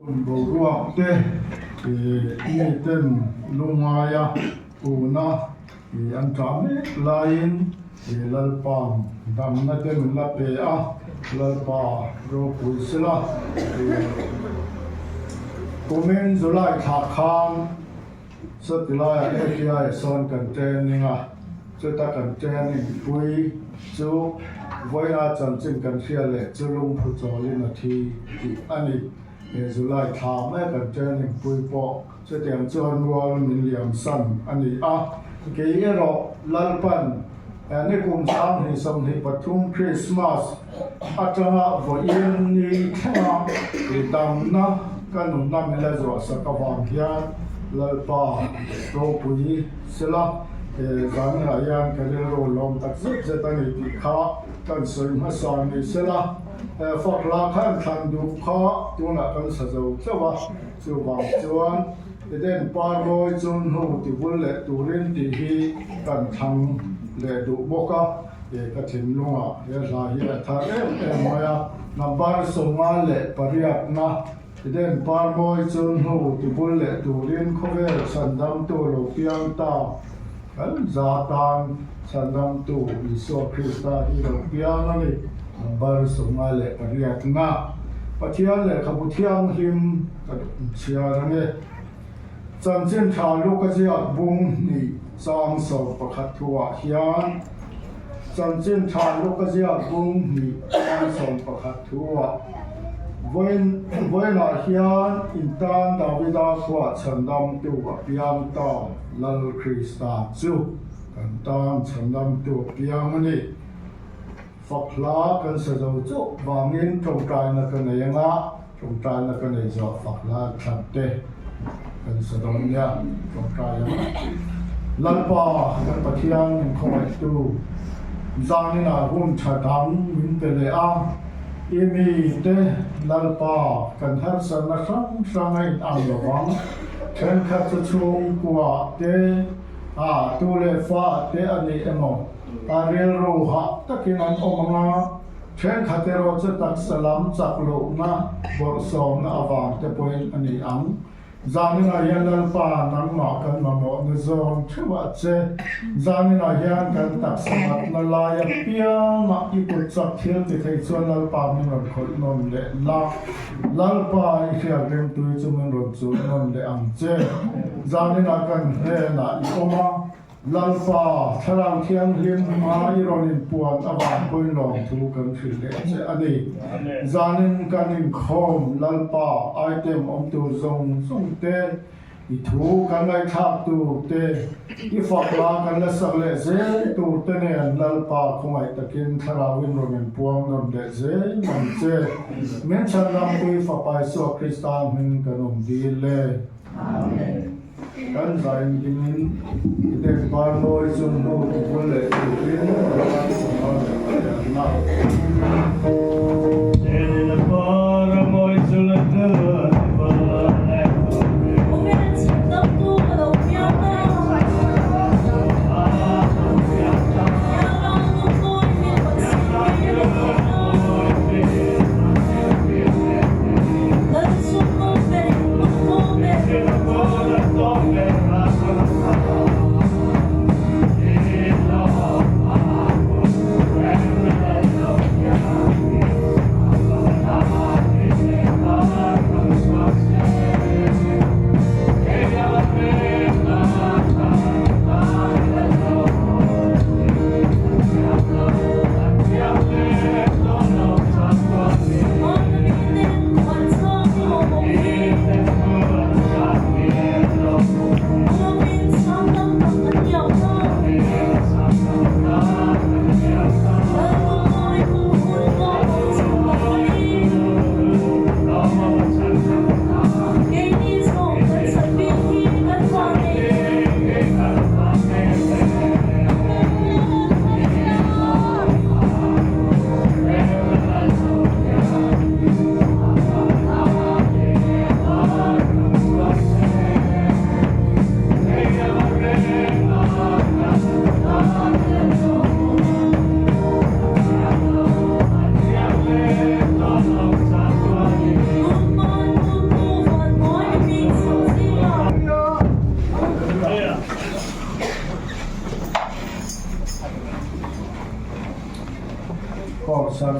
Bo ruak te ni ten lungaya una an tram lain lalpam dam na ten la pe a lalpa ro puisla komen zulai tha khang satilaya API son kan traininga chota kan training pui chu voya chan chin kan fiale chulung phu cholin a thi ani July tha me kan training pui po che tiam chuan wal min liam san ani a ke ero lalpan ani kum sam hi som hi pathum Christmas atanga vo yen ni thanga dam na kanu na me la zo sa ka wang hian lalpa ro pui sela zan ha yan ka le ro lom tak se tani ti kha kan soi ma sa ni sela phật la khan thằng du khó tu na kan sa zo chawa chu wang chuan den pa loi chun hu ti bul le turin ti hi kan thang le du boka ka thim lunga ya la hi tha maya number songa le pariat na den pa loi chun hu ti bul le turin khovel sandam tu lo piang ta kan za tan sandam tu iso krista hi lo piang ani bar somale pariat nga pathian le khabuthiang him chiarane chanchen tha lokazia bung ni sang so pakhat thuwa hian chanchen tha lokazia bung ni sang so pakhat thuwa voina hian intan davida khwa chandam tu piam ta lal krista chu kan tan chandam tu piam ani phật lá kan sa zo chu wangin trong trai na kan nei nga trong trai na kan nei zo phật lá thap te kan sa dom ya trong trai lalpa kan pathian in khoi tu zani na hun tha dam min pe le a imi te lalpa kan har sa na sang ai ang lo wang then khat chu chung kwa te tu le fa te ani emo Ariel roha takin an omanga chen khatero che tak salam chaklo na borsom na awang te point ani ang zamina yanal pa nang ma kan mamo ne zon thwa che zamina yan kan tak samat na la ya pia ma ikut chak thil ti thai chuan lal pa min ron khol non le la lal pa I khia rem tu chu min ron chu non le ang che zamina kan he na I oma lalpa tharang thiang hlim ma ironin puan awan poin long thu kan thil le che ani zanin kanin khom lalpa item om tu zong te I thu kan lai thak tu te I fakla kan la sak le ze tu te ne lalpa khomai takin tharawin ronin puang non le ze man che men chanam tu fa pai so kristan hin kanom di le amen kan zain dingin den par loi chun no bole tin na den par moi chun de bala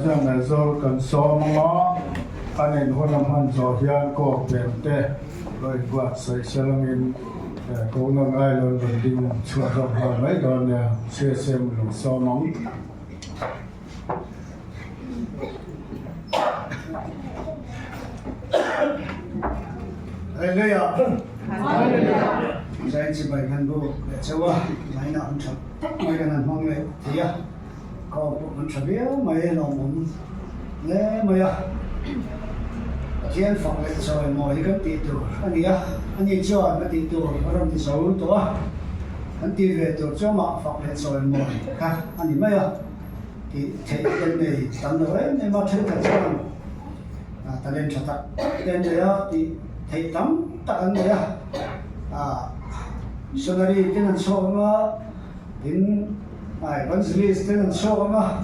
sang này rồi cần so mà anh em hôm năm han cho hiền có tiền tệ rồi quạt sấy salamin cũng nông ai rồi vẫn đi chùa rộng hơn mấy đòn nè xe xem rồi so móng Hallelujah. Saya cibai kan bu, cewa, mai nak uncap, mai kan mong le, dia, kau uncap dia, mai lòng le, mai ya, thiên phật le rồi mọi cái tiền tu, anh đi cho cái tiền tu, orang di sâu tu, anh đi về tu cho mà phật le rồi mọi, ha, anh đi mai ya, thì thế cái này tận rồi, nên mà thấy thật sao, ta lên cho ta, lên rồi thì thấy tấm ta anh đấy sonari tenan soanga in ai evangelist tenan soanga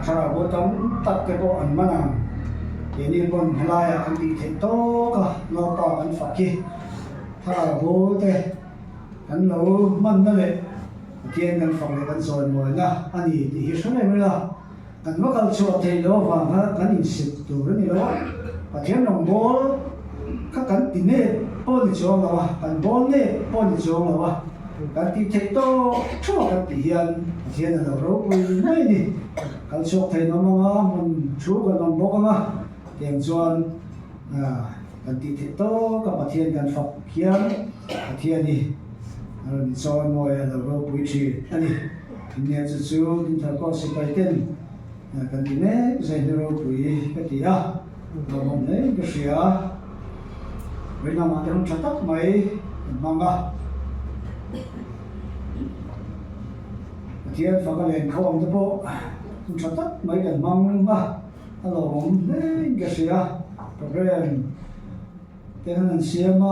thara botam tak ke bo an manang ini bon halaya an ti the to ka lo pa an fakki thara bo te an lo man na le kien kan fang le kan son mo na ani ti hi sone me la kan ma kal chu the lo wa ha kan in sit tu ni lo pathian nong bol các cán tin nè bón đi chỗ nào cán bón nè bón đi chỗ nào cán tin thấy to cho cán tin hiền là đâu rồi mấy nè cán chọc thấy nó mà mình chú cái nó bốc mà tiếng chuan cán tin thấy to các bạn hiền cán phật hiền đi rồi cho mọi là đâu bùi trì anh đi tin nè chú tin thằng con sẽ bay tên cán tin nè dạy đâu bùi cái gì rồi mình lấy cái gì vì nào mà không chặt tắt mấy mong à thiên phật cái lên không được bộ không chặt tắt mấy cái mong mà alo mình lấy cái gì rồi tên là xem mà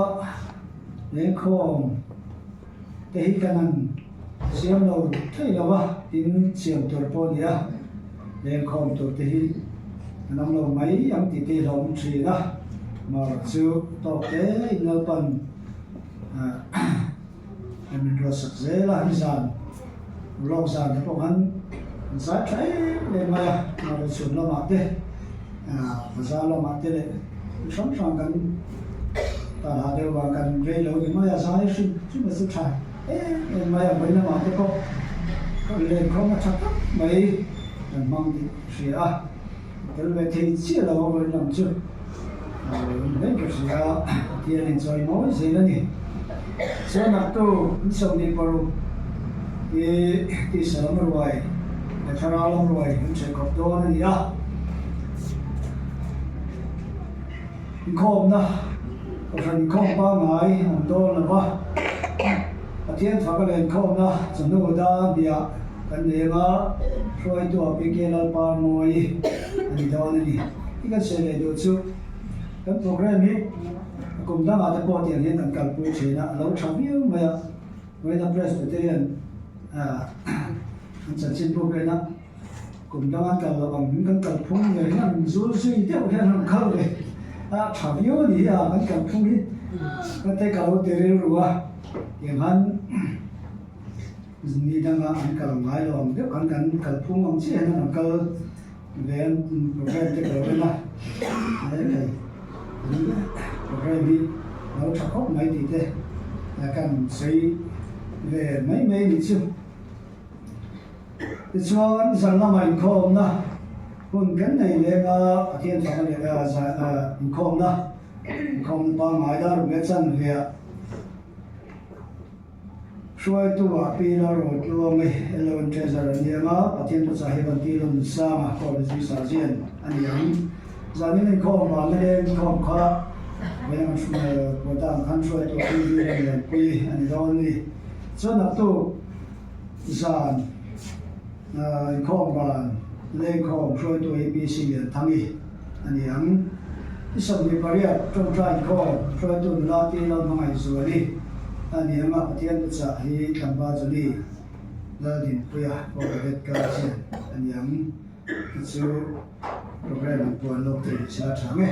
lên không thế cái này xem đâu thấy đâu mà tin xem tôi bỏ đi lên không tôi thấy năm lâu mấy ông tỷ tỷ lòng chỉ đó mà chú tộc tế in lâu phần mình rồi sạch dễ là hình sản lâu sản thì cũng hắn giá trái lên mà rồi xuống lo mặt đấy và ra lo mặt đấy sống sang gần ta là đều vào gần về lâu thì mà giá ấy xin mà sức trái lên mà mấy năm mà có lên không mà chắc mấy mong thì cái về thì chia là vào với làm chưa đấy cái gì thì anh chơi nói gì nữa nhỉ số nào tu sống đi vào thì sớm rồi để cho nó lâu rồi cũng sẽ có đồ này đó không đó có phần không bao ngày không đồ là bao thiên phật cái lên không đó chúng tôi đã bị cái này mà rồi tôi bị cái là bao mồi anh đó này cái sẽ lấy được chứ cái program ấy cũng đã là có tiền hiện tại cần quy chế là lâu长nhiều mà với là Presbyterian anh sẽ xin program đó cũng đã cần là bằng những cần phong người nó dù suy theo theo hàng khâu đấy长nhiều thì anh cần phong đi cái tay cầu tiền rồi tiền hắn ni đang là anh cần ngay rồi nếu anh cần phong ông chỉ là cơ về program cái rồi mà đấy này rồi đi nấu cháo khóc mấy thì thế là cần xây về mấy thì chứ thì cho anh rằng là mình không đó còn cái này là thiên phật là không bao ngày đó rồi chân về xuôi tu à pi nó rồi tu mấy luôn chơi giờ nhiều mà thiên phật sẽ hiện tiền luôn sa mà có cái gì sao diện anh em giờ mình không mà lên không khó bây giờ mình ta khăn xuôi tu pi lên pi anh đó đi cho nó tu dàn không mà lên không xuôi tu ABC thằng gì anh em cái sầm đi vào đây trong trái không xuôi tu là tiền là mấy rồi đi anh em mà thiên phật sẽ hiện làm bao giờ đi là đi bây giờ có cái cái gì anh em chú program buat lo tu siapa sange.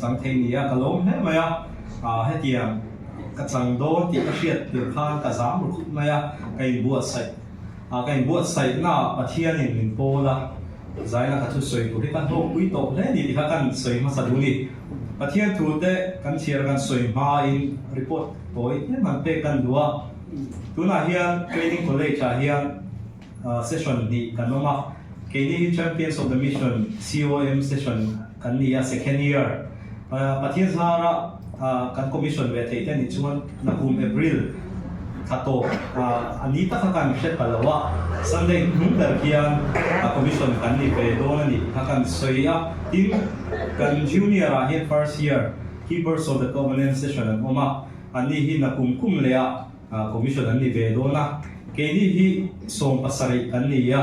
sang thei ni a kalom he maya he tiang ka chang do ti ka hriat tir khan ka zam ru khut maya kai buat sai na pathian in pola zaina ka thu soi tu kan ho pui to le ni ti ka kan soi ma sa du ni pathian thu te kan thiar kan soi ma in report boy ne man pe kan dua tuna hian training college a hian session ni kanoma KD Champions of the Mission COM session kan ni a second year pathian zara kan commission ve thei ten ni chuan na April thato ani ta kan hret kalawa Sunday dar hian commission kan ni ve do ni kan soia tim kan junior a hian first year keepers of the covenant session an oma ani hi na kum lea commission an ni ve do na KD hi som pasari kan ni ya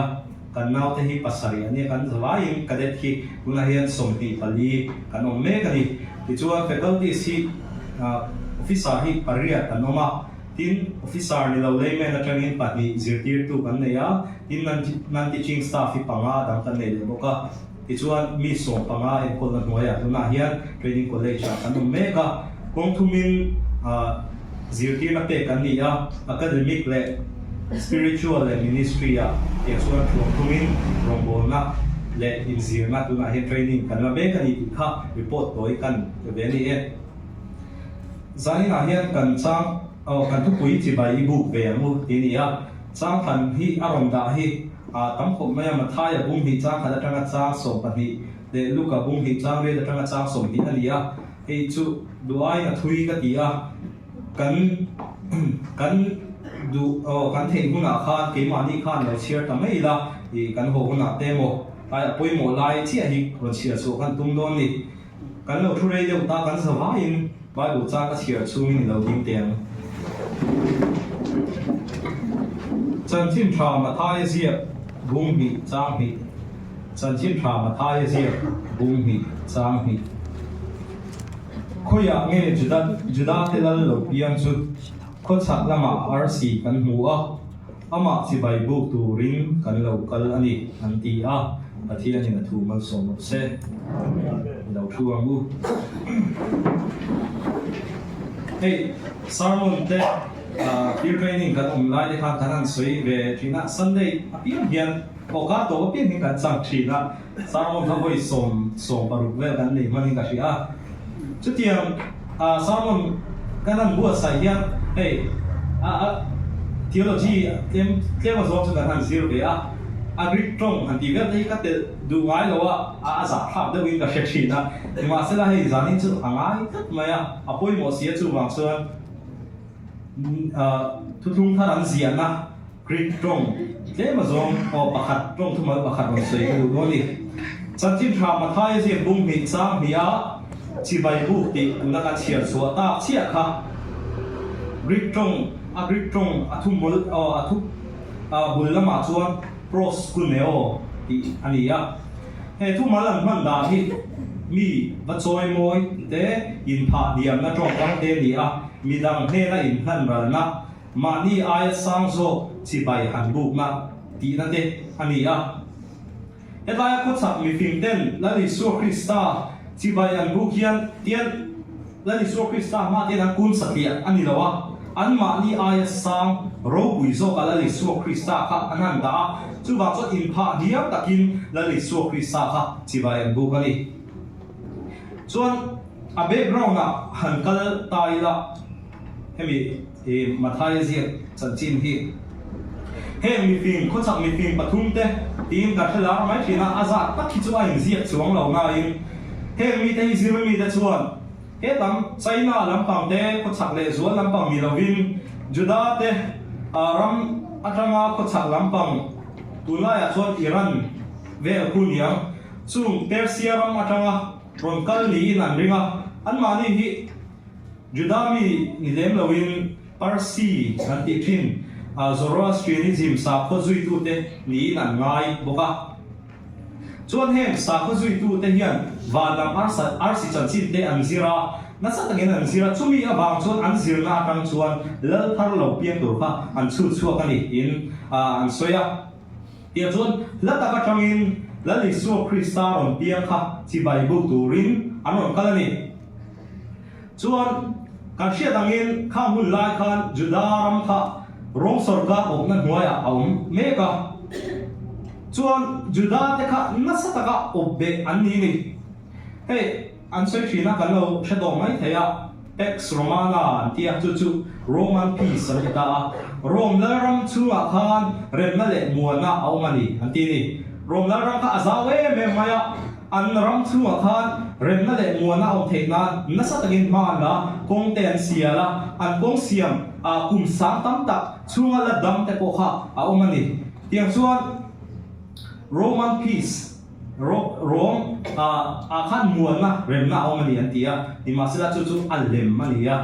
kan nau te hi pasari ani kan zawai kadet hi kuna hian som ti pali kan om me kani ti chuan faculty si officer hi paria kan oma tin officer ni lo lei me na tangin pati zirtir tu kan nei a tin nan teaching staff hi panga dang kan nei le boka ti chuan mi som panga en kol na hnuaya tuna hian training college kan om me ka kong thumin zirtir na pe kan ni a academic le spiritual and ministry a chuan thumin rombol na le inzir na tuna hian training kan la be kan ni kha report toy kan ve ni e zaina hian kan chang kan thu pui chi bai bu ve mu ti ni a chang kan hi arom da hi tam khom maya ma thaya bum hi chang khala tanga chang som pa hi le luka bum hi chang re da tanga chang som hi ani a ei chu duai na thui ka ti a kan du kan thei huna khan ke ma ni khan le share ta mai la i kan ho huna te mo ai poi mo lai chi a hi ron chia so kan tum don ni kan lo thu re de ta kan sa wa in Bible cha ka share chu ni lo ding tiang chan chin tha ma thai zia bung hi chang hi chan chin tha ma thai zia bung hi chang hi khoya nge juda te lal lo piang chu kho chak lama RC kan mu a ama chi bai book tu ring kan lo kal ani an ti a pathian in thu mal som se lo thu amu hey sermon te peer training kan lai de khan kan soi ve thina Sunday pian hian ko ka to pian hin kan chang thina sermon ka voi som paru ve kan nei mani ka sia chutiam sermon kan buat sai hian hey theology tem was also kan zero be agri trong han ti ga dei ka te du ngai lo a za khap de win ka shechi na ma se la hei zanin chu angai tat maya apoi mo sia chu wang chuan thu thung tha ran zia na grit trong te ma zong o pakhat trong thu ma pakhat on sei ku no ni chanchin tha ma thai je bung mi chang mi a chi bai bu ti na ka chiar so ta chia kha grit trong athum bul bul lama chuan pros ku neo ti ania he thu malan man da hi mi va choi moi te in pha diam na tong kang te ni a mi dang he na in han ral na ma ni ai sang zo chi bai han bu na ti na te ania Edaya kutsak mi fingten lali Yesu Krista chi bai an bu kian tian lali Yesu Krista ma tian an kun sakya ani lawa an ma ni ai sang ro bui zo ka lali Yesu Krista ka anan da chu ba cho in pha diam takin lali Yesu Krista ka chi bai an bu ka ni chuan a background na han kal tai la hemi mathai zia chan chin hi heng mi phim khut sak mi phim pathum te tim ka thela mai thina azat tak khi chu a in ziak chuang lo na in heng mi te zir mi te chuan he tam China lampang te khut sak le zual lampang mi lovin Juda te ram atanga khut sak lampang tulaya chuan Iran vel kun yang chung Persia ram atanga ron kal ni in an ringa an mani hi Juda mi ni lem lovin Parsi kan ti thin Zoroastrianism sa kho zui tu te ni nan ngai boka chuan hem sa kho zui tu te hian vanam arsi chan chin te an zira na sa tangin an zira chumi awang chuan an zir na tang chuan lal thar lo piang tur kha an chu chuak ani in an soya tia chuan lata ka tangin lal Yesu Krista ron piang kha chi Bible turin anon kalani chuan kan sia tangin kha hun lai khan Judaram kha rong sorga ok na nuaya aum meka chuan Juda te kha nasataka obbe anni ni hey an soi thina kan lo shado mai theya Pax Romana antia chu Roman peace arita Rom laram chunga khan remna le muana aumani anti ni Rom laram kha azawe me maya an ram chunga khan remna le muana aum theina nasatagin ma na kongten siala an kong siam kum sang tam tak chunga la dam te ko kha aumani tiang chuan Roman peace Rome khan muana remna aumani antia ni masila chu alem mania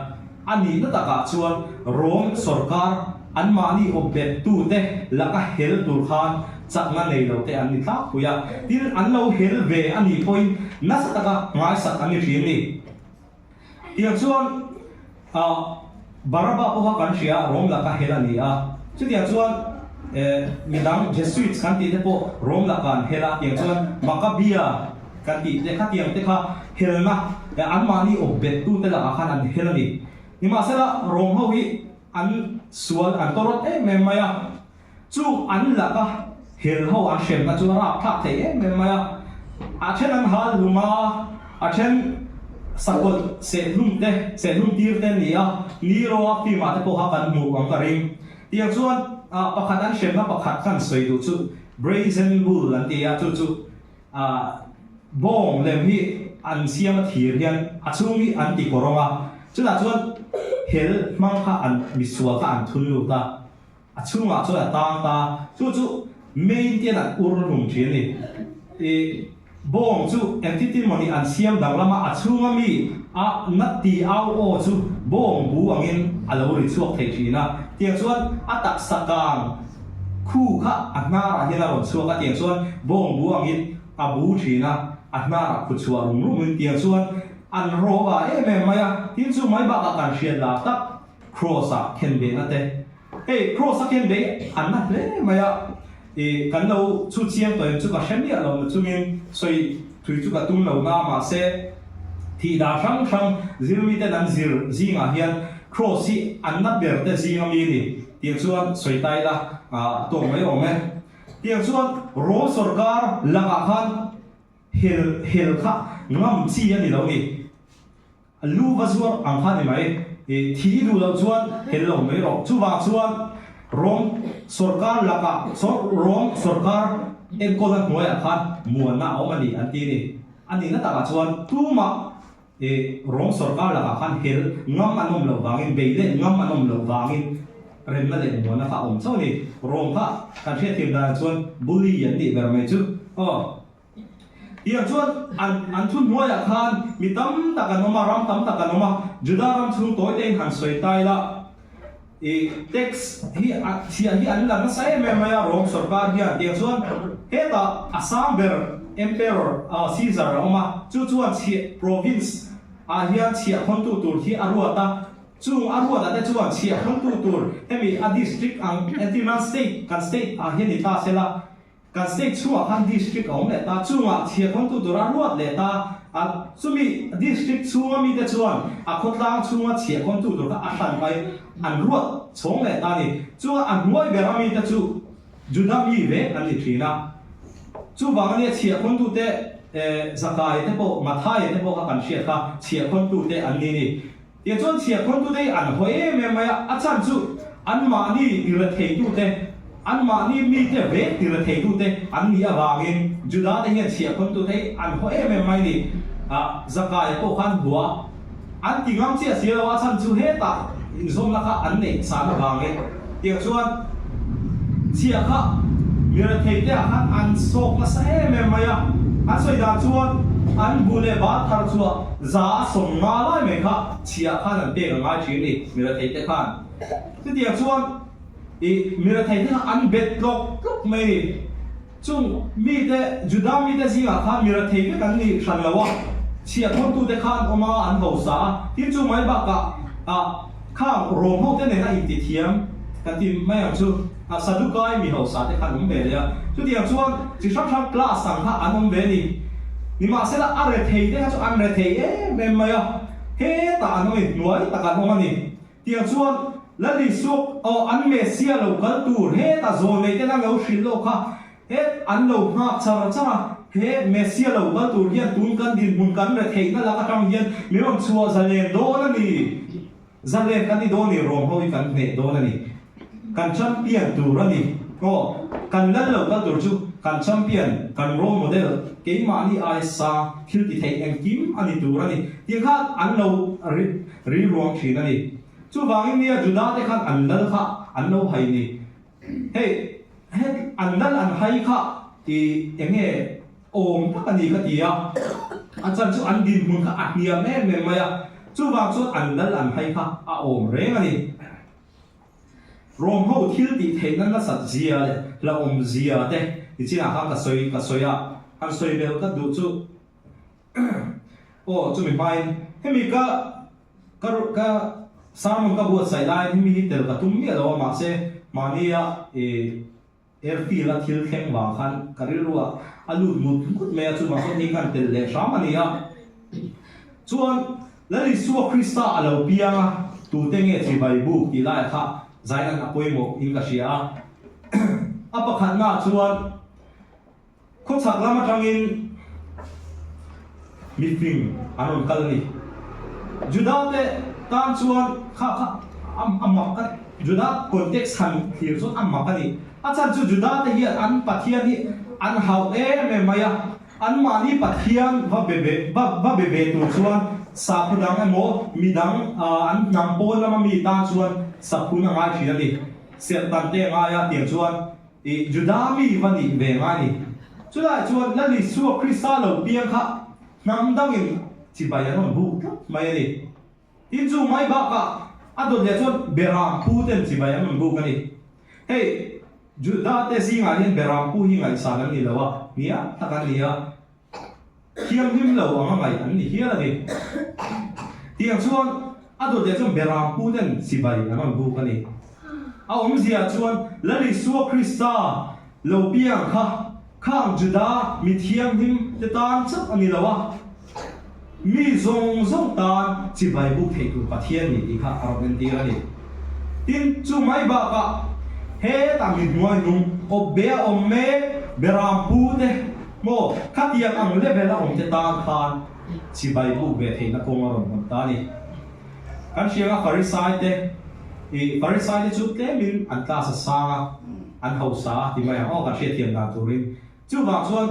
ani na taka chuan Rome sarkar an mani obet tu te laka hel tur khan chakna nei lo te an ni tla puya tin an lo hel ve ani point na sa taka ngai sak ani ri ni tiang chuan baraba po kan sia Rome laka hel ani a chu tiang chuan midang Jesuits kan ti te po Rome laka hela tiang chuan Maccabea kan ti te kha tiang te kha helna an mani obet tu te laka khan an hel ni ni masala Rome ho hi an sual an torot me maya chu an laka hel ho an shem na chu ra tha the me maya a chen an hal luma a chen sakol se lum tir te ni a ni ro a pi ma te ko ha kan mu ang karing tiang chuan pakhat an shem na pakhat kan soi du chu brazen bull an ti a chu bong lem hi an siam thir hian a chung hi an ti koronga chu na chuan hel mang kha an misua ka an thulu ta a chunga chu ta ta chu main tian an ur lum thien ni bong chu entity moni an siam danglama a chunga mi a nati au o chu bong bu angin alo ri chuak thei thina tiang chuan a tak sakang khu kha a na ra hian ron chuak a tiang chuan bong bu angin a bu thina a na ra khu chuak rum tiang chuan an roba me maya tin chu mai ba ka kan hriat la tak cross a khen be na te hey cross a khen be an na le maya kan lo chu chiang toin chu ka hriam ni lo chu min soi thui chu ka tum lo na ma se thi da sang zir mi te nan zir zinga hian cross hi an na ber te zinga mi ni tiang chuan soi tai la to mai o me tiang chuan ro sarkar langa khan hel kha ngam chi ani lo ni lu vazuar ang khan ni mai thi du lo chuan hel lo mai ro chu wa chuan Rome sarkar laka Rome sarkar en ko la noya khan muana omani anti ni ani na ta chuan tuma Rome sarkar laka khan hel ngam anom lo wangin beile ngam anom lo wangin rem na le muana ka om chaw ni Rome kha kan thia thim dan chuan bully yan ni ber mai chu tiang chuan an thun noya khan mi tam takanoma ram tam takanoma Judaram chung toy ten han soi tai la text hi an lan sai me maya rom sarkar hi an tiang chuan heta Assam ber emperor Caesar oma chu chuan chi province hian chia khon tu tur hi aruata chung aruata te chuan chia khon tu tur hemi a district ang etiman state kan state hian ni ta sela kan state chua han district ong le ta chunga chia khon tu tur aruat le ta sumi district chunga mi te chuan a khotlang chunga chia khon tu tur ka a hlan pai an ruat chong le ta ni chunga an ruai ber mi te chu Judah mi ve an ni thina chu wang ni chia khon tu te zakai te po mathai te po ka kan sia kha chia khon tu te an ni ni ye chuan chia khon tu te an hoi me maya a chan chu an ma ni ira thei tu te an ma ni mi te ve ira thei tu te an ni awangin Judah te hian chia khon tu te an hoi me mai ni zakai po khan bua an tingam chia sia wa chan chu he ta zom la kha an nei sa na wangin ye chuan chia kha mira thei te an sok la sa me maya an soi da chuan an bule ba thar chua za som nga lai me kha chia khan an te nga chi ni mira thei te khan ti dia chuan mira thei te an bet lok me chung mi te Judah mi te zinga khan mira thei te kan ni thlan lawa chia khon tu te khan oma an ho sa ti chu mai ba ka khang rom ho te ne na ti thiam kan ti mai ang chu Sadukai mi ho sa te khan um be le chu dia chuan chi sang class sang kha an um be ni ma se la are thei te chu an re thei me ma ya he ta noi nuai ta kan hom ani dia chuan la li suk an me sia lo kal tur he ta zo me te na lo shil lo kha he an lo ma cha he me sia lo kal tur hian tun kan din mun kan re thei na la ka tang hian mi rom chua za le do na ni za le kan ni do ni rom ho kan ne do na ni kan champion tu rani ko kan lan lo ka tur chu kan champion kan role model ke ma ni ai sa thil ti thei em kim ani tu rani ti kha an lo ri rong thi nani chu wangin nia Judah te khan an dal kha an lo hai ni hey an dal an hai kha ti enge om ta ani ka ti ya an chan chu an din mun kha atnia me maya chu wang chu an dal an hai kha a om re ngani rom ho thil ti thei nan la sat zia le la om zia te ti china kha ka soya an soi bel ka du chu chu mi mai hemi ka samon ka buat sai lai mi tel ka tum mi lo ma se mania airfield la thil kheng wa khan karilwa alu mut kut me chu ma so ni kan tel le shamania chuan la ri su Krista alo pianga tu te nge chi bai bu ti lai kha zainan apoi mo in ka sia apa khan na chuan kho chak lama tangin meeting anon kalni Judah te tan chuan kha amma ka Judah context han thir chu amma ka ni achan chu Judah te hi an pathian ni an hau me maya an ma ni pathian va be tu chuan sa phudang mo midang an nampol lama mi ta chuan sapuna ngai thina ni ser tan te nga ya tiang chuan Judah mi vani ve nga ni chulai chuan la li su Krista lo piang kha nam dangin chi bayan bu mai ni tin chu mai ba ka adon le chuan beram pu ten chi bayan bu ka ni hey Judah te singa hian beram pu hi ngai sa nan ni lawa nia takan nia khiam him lo anga ngai an ni hian ni tiang chuan adon le chuan beram pu ten chi bayan bu ka ni a om zia chuan la li su Krista lo piang kha khang Judah mi thiam him te tan chap ani lawa mi zong tan chi bai bu thei tu pathian ni ti kha arben ti ani tin chu mai ba ka he ta mi nuai nung obe omme beram pu te mo khatia ang level a om te tan khan chi bai bu ve thei na kong aron ta ni kan sia ga Pharisai te Pharisai te chu te min an ta sa sa an hau sa ti mai ho ka sia thiam na turin chu wa chuan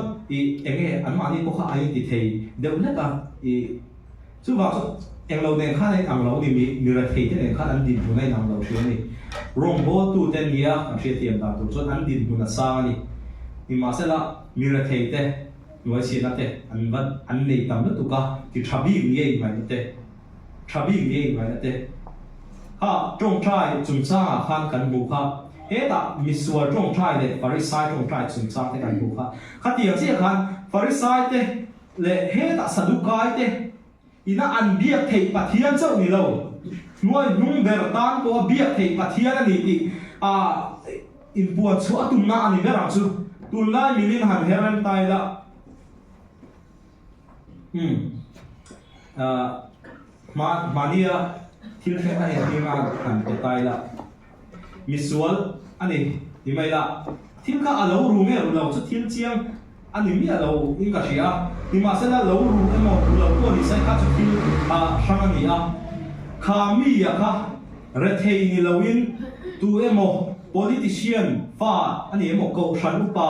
enge an ma ni ko kha ai ti thei deu le ka chu wa eng lo den kha nei ang lo ni mi ra thei te ne kha an din bu nei nang lo thei ni rong bo tu ten nia an sia thiam na tu chuan an din bu na sa ni ni ma se la mi ra thei te noi si na te an nei tam na tu ka ti thabi nge mai te thabi nge mai te ha trong trai chung cha khan kan bu kha he ta miswar trong trai le Pharisai trong trai chung cha te kan bu kha khatiang che khan Pharisai te le he ta Sadukai te ina an biak thei pathian chau ni lo nuai nung ber tan ko biak thei pathian ani ti in puat chu atum na ani berang chu tun lai milin han heran tai la mania thil khe ai ni ma han te tai la misual ani ni mai la thil ka alo ru me ru lo chu thil chiang ani mi alo in ka sia ni ma se la lo ru emo lo ko ni sai ka chu thil sang ani kha mi ya kha re thei ni lo in tu emo politician fa ani emo ko shan upa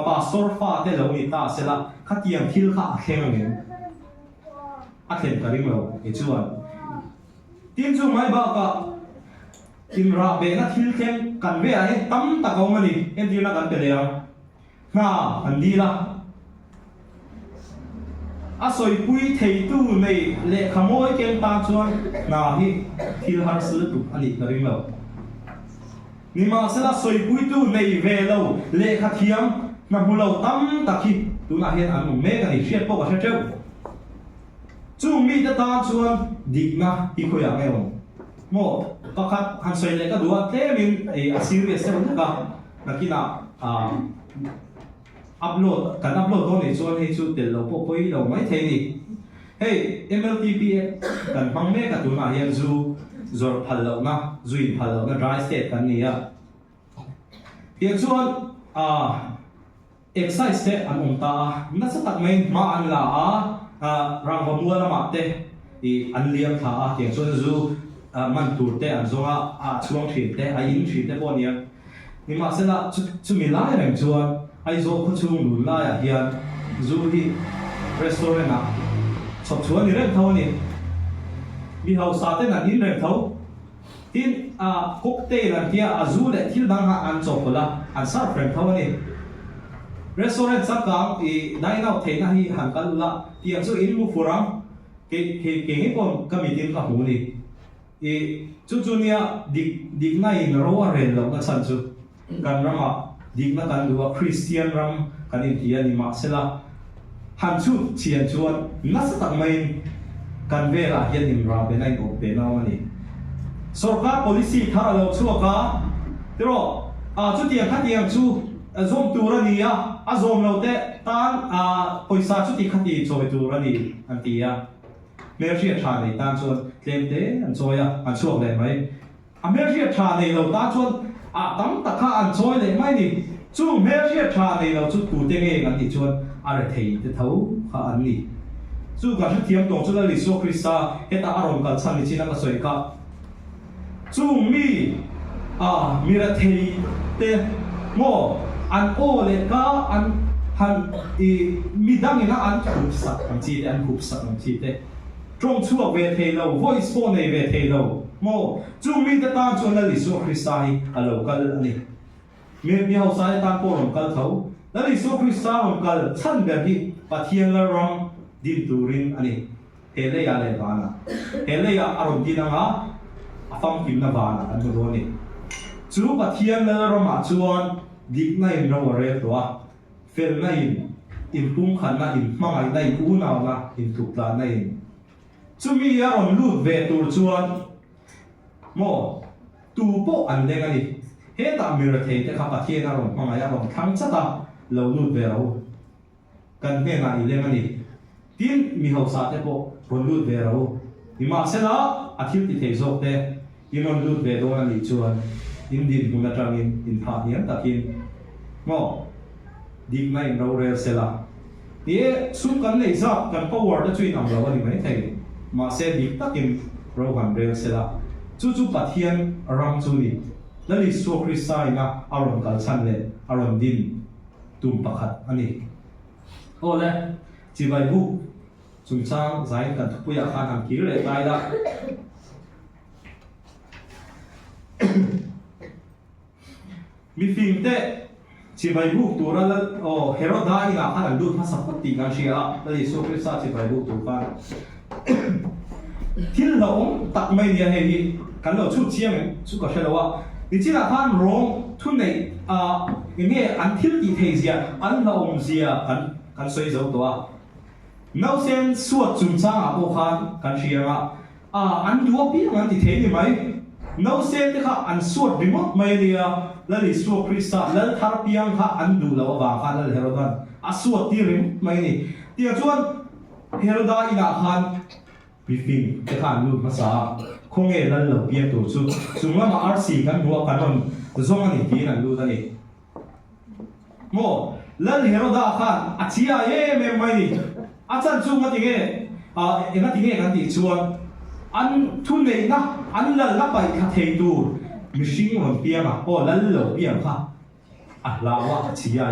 pastor fa te lo ni ta se la khatiang thil kha khem nge athen karing lo e chuan tin chu mai ba ka in ra be na thil khem kan ve a tam ta ko mani en dir na kan pe le na an di la a soi pui thei tu nei le khamoi kem ta chuan na hi thil har su tu ani karing lo ni ma se la soi pui tu nei ve lo le kha thiam na bu lo tam ta khi tu na hian an me ka ni hriat po ka hre treu chu mi ta ta chuan dik na hi khoya nge on mo pakhat han soi le ka duwa te min a serious se ka nakina upload kan upload to ni chuan he chu tel lo po poi lo mai thei ni hey MLTP kan phang me ka tu na hian zu zor phal lo na zuin phal lo na dry state kan ni ya tiang chuan exercise te an ta na sa tak mai ma an la rang wa mua la ma te i an liam tha tiang chuan zu man tur te an zonga chuang thrin te a in thrin te po nia ni ma se la chu mi lai reng chuan ai zo khu chung lu la ya hian zu hi restaurant na chop chuan ni reng thau ni mi hau sa te na in reng thau tin cocktail an tia azul le thil dang ha an chop la an sar frame thau ni restaurant sakang i dine out theina hi han kal la tiang chu in mu furam ke ngi pon kamitin ka hu ni i chu nia dik na in ro a ren lo na chan chu kan rama dik na kan duwa Christian ram kan in tia ni ma sela han chu chian chuan na sa tak mai kan ve la hian in ra be nai ko be na mani sarkar policy thar lo chu ka tero chu tiang kha tiang chu zom turani ya azom lo te tan poisa chu ti khati choi turani an tia merji tha nei tan chuan tlem te an choya an chuak le mai a merji tha nei lo ta chuan tam takha an choi le mai ni chu merji tha nei lo chu tu te nge kan ti chuan are thei te tho kha an ni chu ka thu thiam tong chu la li so krista heta aron kal chan ni china ka soi ka chu mi mira thei te mo an o le ka an han mi dang ina an khup sak ang chi te an khup sak ang chi te trong chuak ve thei lo voice phone nei ve thei lo mo chu mi ta tan chu na li so krista hi alo kal ani mi hau sa tan po rom kal thau na li so krista rom kal chan ber hi pathian la rom din turin ani hele ya le bana hele ya aron din nga afam kim na bana an do ni chu pathian la rom a chuan dik na in ro re to fel na in pung khan na in mangai na in u na na in thukla na in chu mi ya ron lut ve tur chuan mo tu po an le ani he ta mi ra thei te kha pathian na ron mangai ya ron thang chata lo lut ve ro kan ne na i le ani tin mi hau sa te po ron lut ve ro ni ma se la athil ti thei zok te in ron lut ve do ani chuan in din huna tangin in pha hian takin mo dik na in ro re sela ye su kan nei za kan power da chin am lo ani mai thei ma se dik takin ro han re sela chu pathian ram chu ni lali so kristai na aron kal chan le aron din tum pakhat ani ole chi bai bu chung chang zai kan thu ya khan ham ki le tai la mi film te chi bai bu tu ra la heroda ina khan du tha sapati kan sia lali so krista chi bai bu tu ka thil lo tak mai dia he hi kan lo chu chiang chu ka shelawa ni chila khan rong thun nei nge an thil ti thei zia an lo zia kan soi zo to no sen suat chum cha a ko khan kan shia an duwa pi an ti thei ni mai no sen te kha an suat remote mai dia la li su krista la thar piang kha an du lo wa kha la herodan a suat ti rim mai ni tia chuan heroda ina khan mi fin te khan lu ma sa khong e lan lo piang to chu sungla ma rc kan duwa kan on zong ani ti nan lu da ni mo la heroda khan a chia ye me mai ni a chan chu ma ti ge ena ti ge kan ti chuan an thu nei na an la la pai kha thei tu mishing ron piang o lal lo piang kha la wa chia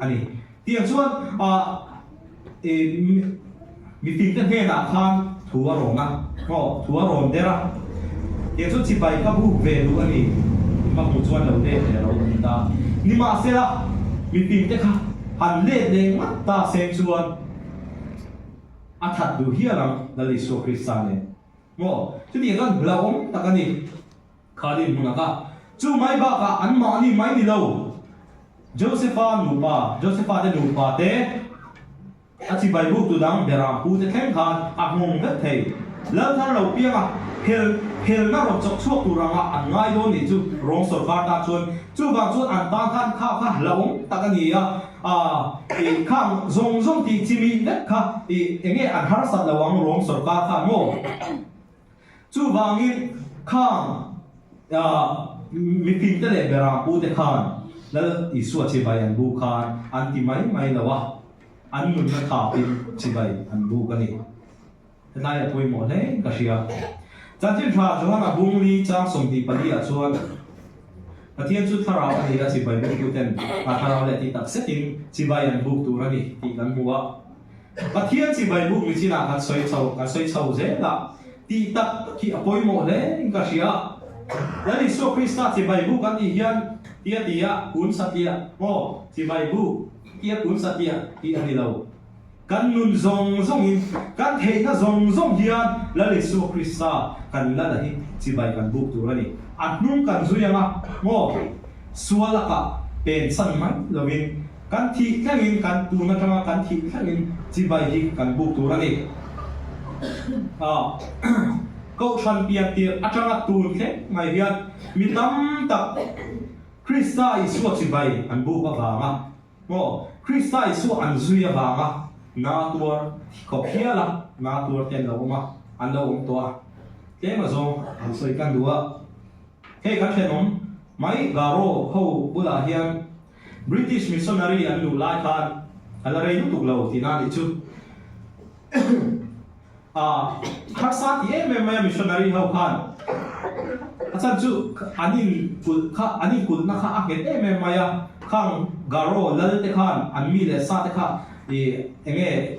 ani tiang chuan mi tin ten he na khan thua ron na thua ron dera tiang chu chi pai kha bu ve lu ani ma mu chuan lo de lo ta ni ma se la mi tin te kha han le de ma ta sem chuan a that du hiaram la li so kristane mo chu ti kan blaom takani khalin munaka chu mai ba ka an ma ni mai ni lo josepha de nu pa te achi bai bu tu dang bera pu te theng khan a mong ve thei la thar lo pianga hel na ro chok chuak tu ranga an ngai do ni chu rong sor ka ta chuan chu ba chuan an ta khan kha laom takani e khang zong ti chimi ve kha enge an har sat lawang rong sor ka kha mo chu wangin khang mi pin te le bera pu te khan la isu che bai an bu khan an ti mai lawa an nun na kha pin che bai an bu ka ni nai a poi mo le ka sia chan chin tha johan a bung li chang som ti pali a chuan pathian chu thara ani a che bai be ku ten a thara le ti tak setin che bai an bu tu ra ni ti kan muwa pathian che bai bu mi china kan soi chau je la ti tak ki apoi mo le ka sia la ni so krista che bai bu kan ti hian tia kun satia mo che bai bu tia kun satia ti ani lo kan nun zong in kan thei na zong hian la ni so krista kan la hi che bai kan bu tu ra ni atnung kan zuyanga mo suala ka pen san man lovin kan thi thangin kan tu na tanga kan thi thangin che bai hi kan bu tu ra ni câu sanh pian tiệt atanga tun thế ngày hiền mi tam tak Krista isu chi bai an bu ka vanga mo Krista isu an zuya vanga na tur ko khiala na tur ten lo ma an lo to te ma zo an soi kan duwa he kan thenom mai garo ho bula hian British missionary an lu lai khan ala rei nu tuk lo tina ni chu Harsat ye me missionary how khan asan chu anin kul na kha aket me maya khang garo lal te khan an mi le sa te kha enge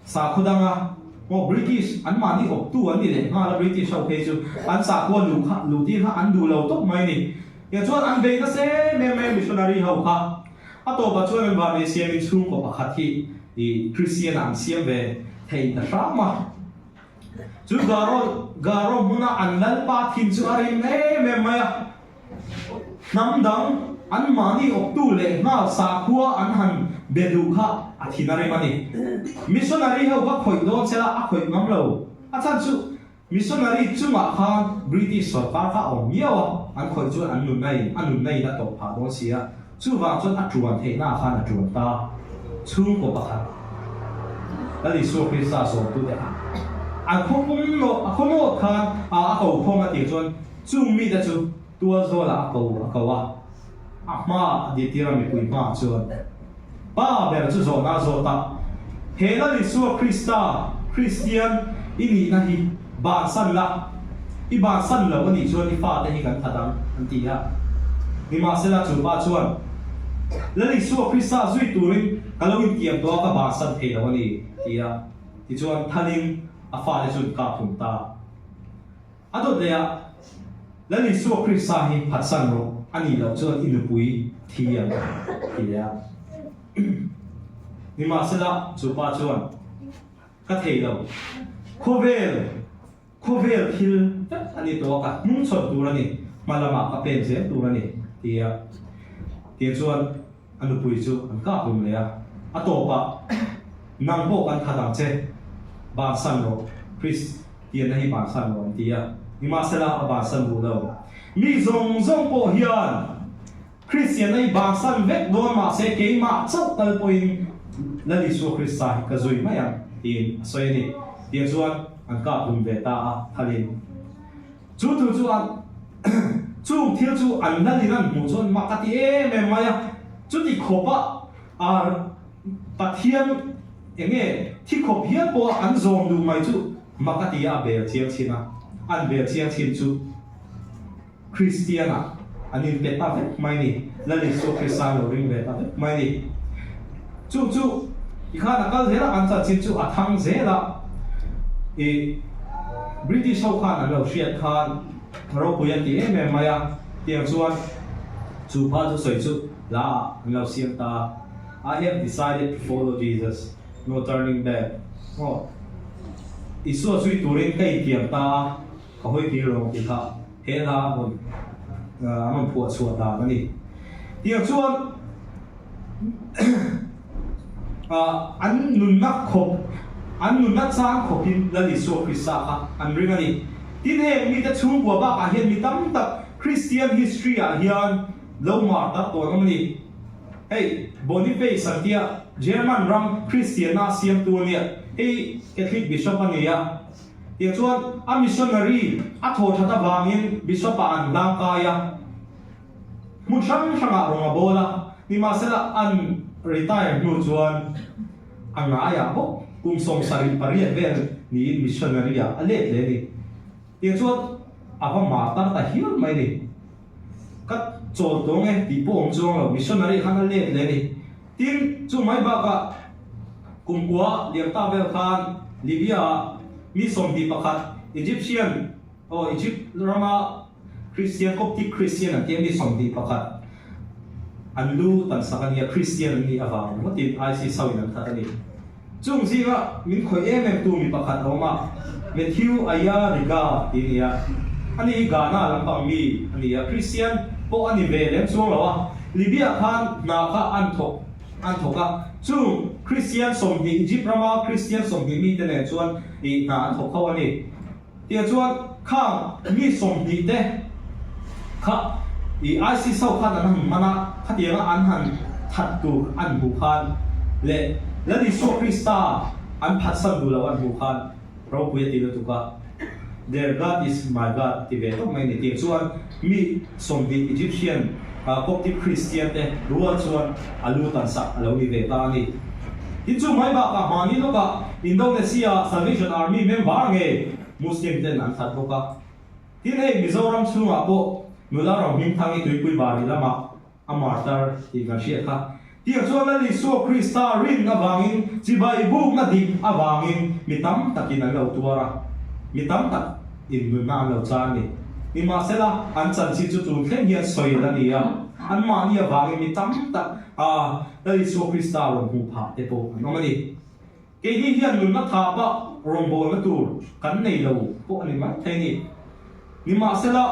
sa khudanga mo British an mani op tu an ni le nga la British au chu an sa ko lu ti kha an du lo to mai ni ya chuan an be na se me missionary how kha ato ba chuan ba me siam in chung ko pakhat hi Christian an siam ve thei ta rama chu garo muna anlal pa thin chu arim me maya nam dang an mani op tu le na sa khua an han bedu kha athinare mani missionary ho ba khoi don chela a khoi ngam lo a chan chu missionary chunga kha British sarkar kha om yawa an khoi chu an nun nai da to pha don sia chu wa chon a tuan the na kha na tuan ta chu ko pa kha ali so krista so tu de a khomo khan a ko khoma ti chon chung mi da chu tua zo la ko wa a ma di tira mi pui ma chuan ba ber chu zo na zo ta he la li su krista christian ini na hi ba san la i ba san la ni chuan i fa te hi kan thadang an ti ha ni ma se la chu ba chuan la li su krista zui turin kalawin kiam to ka ba san the la ni ti ha ti chuan thanin afa le chun ka phum ta adot le ya la ni su krista hi phatsan ro ani lo chuan inu pui thiam ti ya ni ma se la chu pa chuan ka thei lo khovel khovel thil ani to ka mung chon turani malama ka pen je turani tia chuan anu pui chu an ka hum le a atopa nang bo kan khadang che ba san ro Christian hi ba san ro tia ni ma sala ba san bu lo mi zong zong po hian Christian hi ba san vek don ma se ke ma chau tal poin la li su Christa ka zui ma ya tin soi ni tia chuan an ka hum ve ta a thalin chu tu chu an chu thil chu an na li nan mu chon ma ka ti me ma ya chu ti khopa a pathian enge thi khop hian po an zom du mai chu ma ka ti a bel chiang china an bel chiang chin chu Christiana anin pe ta ve mai ni la li so Christa lo ring ve ta ve mai ni chu ikha na kal zela an cha chin chu a thang zela British Hau Khan an lo hriat khan ro puyan ti em maya tiang chuan chu pa chu soi chu la an lo siam ta I have decided to follow Jesus no turning back isu chui turin kai tiam ta ka hoi ti ro ti kha he la hon amon phu chu ta ani tiang chuan an nun nak khop an nun na chang khopin la li so Christa kha an ring ani tin he mi ta chung bo ba ka hian mi tam tak Christian history a hian lo ma ta to ngam hey Boniface Santia German ram Christian na siam tu ni hey Catholic bishop ani ya dia chuan a missionary a tho thata wangin bishop an lang ka ya mu sang sanga ronga bola ni ma sela an retire nu chuan anga ya bo kum song sari pariat vel ni missionary a let le ni tia chuan ava ma tar ta hian mai ni kat chol tong e ti pom chuang lo missionary khan let le ni tin chu mai ba ka kum kwa liam ta vel khan Libya mi som ti pakhat Egyptian Egypt rama Christian Coptic Christian an ti mi som ti pakhat an lu tan sakania Christian ni ava motin IC sawin an thatani chung zinga min khoi em tu mi pakhat oma Matthew aya riga tinia ani gana lampang mi ani ya Christian po ani velem chuang lawa Libya khan na kha an thoka chung Christian som di Egypt rama Christian som di mi tene chuan I na an thok khaw ani tia chuan khang mi som di te kha IC sau khan an mana khatianga an han that tu an bu khan le la di so Christa an phat sam du lawan bu khan ro puya ti tu ka their God is my God ti ve to mai ni ti chuan mi som di Egyptian Coptic Christian te ruwa chuan alu tan sak alo ni ve ta ni ti chu mai ba ka mani lo ka Indonesia Salvation Army member nge Muslim ten an that ka tin he Mizoram chunga po mula ro him thangi tui pui bari lama amartar ti ga sia kha tia chuan la li so Christa rin na wangin chibai buk na dik awangin mitam takin an lo tuara mitam tak in nu na lo chan ni ni ma sela an chan chi chu tu thleng hian soi la ni a an ma ni awangin mitam tak la li so Christa ro hu pha te po no mani ke hi hian nu na tha ba rom bol na tur kan nei lo po ani ma thai ni ma sela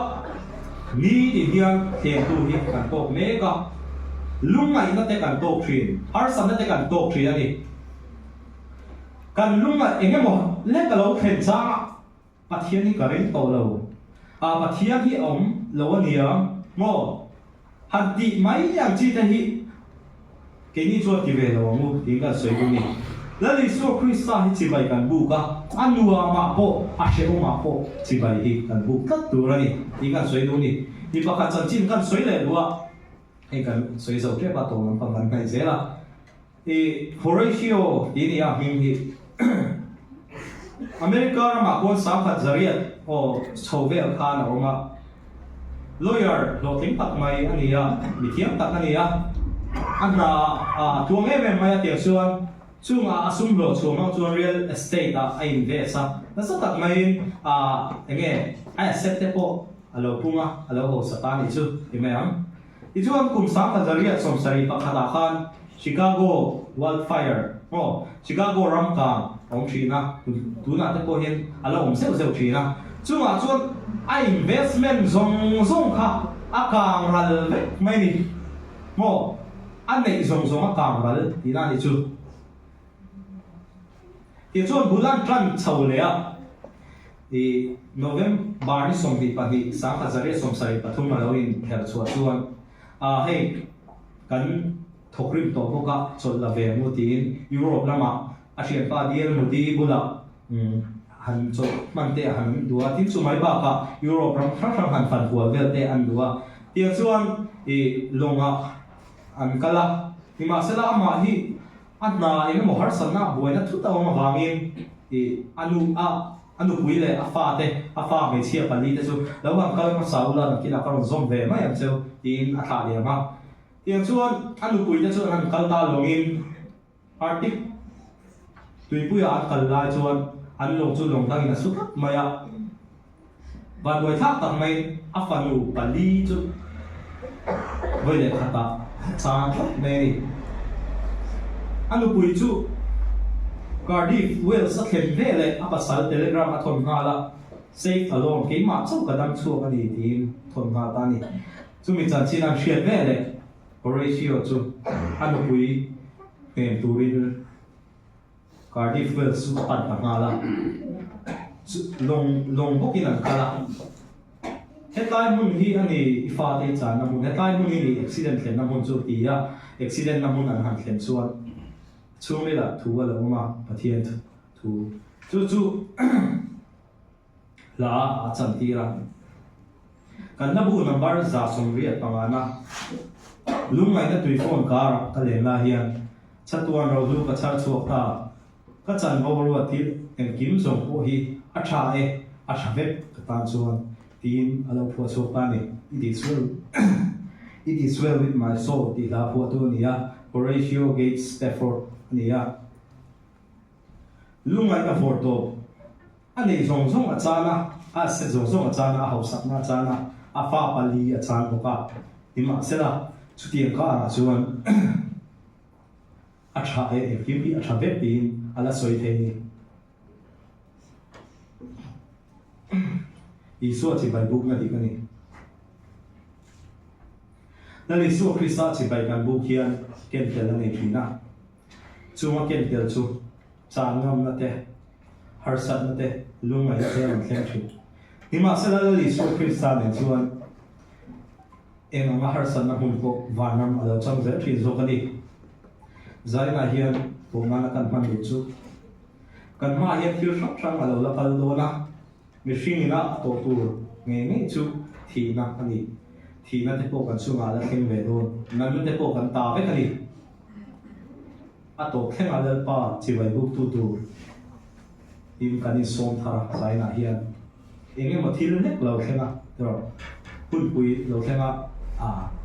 ni ti hian the tu hi kan tok me ka lungai na te kan tok thrin har sam na te kan tok thrin ani kan lunga engemo le ka lo thlen cha pathian ni karin to lo pathian hi om lo ania mo hadi mai yang chi ta hi ke ni chuan ti ve lo mu ti ka soi ni la li so Christa hi chi bai kan bu ka anua ma po a she o ma po chi bai hi kan bu kat tu ra ni ti ka soi ni ti pa ka chan chin kan soi le lua ai kan soi zo tre pa to man pang kan kai zela Horatio ti ni a him hi America ma kon sam khat zariat o chove khan o ma lawyer lo ting tak mai ania mi thiam tak ania anra tuang em mai ti chuan chunga asum lo chuma chuan real estate a invest na sa tak mai enge I accept po alo punga alo ho satani chu imam ichuan kum sam khat zariat som sari pa khata khan Chicago wildfire Chicago ram kang ông China tu na te ko hin alo om seu seu China chunga chuan a investment zong kha a kang ral ve mai ni an nei zong a kang ral ti na ni chu ti chuan bulan tran chho le a i November ni som ti pa hi sang hazare som sai pathum ma lo in her chuan hei kan thokrim to boka chol la ve mu tin Europe lama a sian pa diel mu ti bula han cho man te han dua tin chu mai ba ka Europe ram thang han fan hual vel te an dua ti chuan i longa an kala ni ma sala ma hi anna ina mo har sanna buaina thu ta ma wangin i anu puile a fa me chia pali te chu lawang kal ma saula kila karon zom ve mai am cheu tin a tha le ma tiang chuan anu puile chu an kal ta longin Arctic tui puya an kal lai chuan an long chu long dang in su maya van doi thak tak mai a fanu pali chu voi le khata cha ne anu pui chu Cardiff Wales a khen ve le a pasal telegram a thon nga la safe alone ke ma chu kadam chu ani tin thon nga ta ni chu mi chan chin an hriat ve le Horatio chu anu pui ken turin Cardiff Wales chu pan pa nga la long bokin an kala headline mun hi ani ifa te chan na mun headline mun hi accident ken na mun chu ti ya accident na mun an han ken chuan chung le la thu ala ma pathian thu chu la a chan ti ra kan na bu number za som riat pangana lungai na tui phone kar ka le la hian chatuan ro du ka char chuak ta ka chan over wa ti en kim zong ko hi a tha ve ka tan chuan tin alo phu chu pa ni it is well with my soul ti la phu tu ni ya Horatio Gates Stafford nia lungai ka photo ani zong a chana a se zong a chana a hausak na chana a fa pali a chan ko ka ima sela chuti ka na chuan a tha kipi a tha ve pin ala soi the ni isu chi bai book na di ka ni na ni su Krista chi bai kan book hian ken tel ni thina chuma ken tel chu changam na te harsat na te lungai te an thleng thi hima sala li su Krista ne chuan en ma harsat na hun ko vanam alo chang ve thi zo kani zai na hian ponga na kan man chu kan ma hian thil sang alo la pal do na machine na to tur nge chu thi na ani thi na te po kan chu ma la thleng ve do nan te po kan ta ve kani a to khen a lel pa chi vai buk tu in kan in som thara sai na hian enge ma thil nek lo khenga ro hun pui lo khenga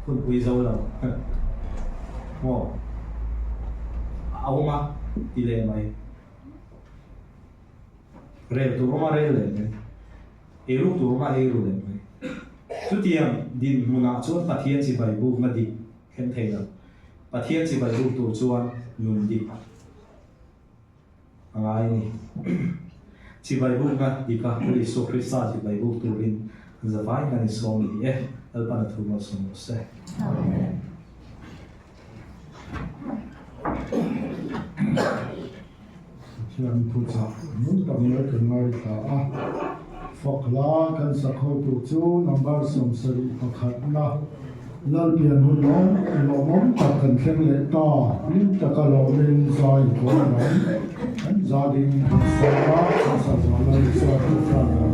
hun pui zo lo mo auma ile mai re tu ma re le eru tu ma eru le mai tu tiam din muna chuan pathian chi vai buk na di khen thei lo pathian chi vai buk tu chuan lung di angai ni chi bai bu na di ka kuli so Krista chi bai bu turin zavai na ni som ni alpana thu ma som se amen chiam pu cha mun ta ni ka ngai ta fakla kan sakho tu chu number som sari pakhat na lal pian hun long lo mom ta kan thleng le ta lim ta ka lo min zai ko na an za ding sa ba sa za la sa tu fra na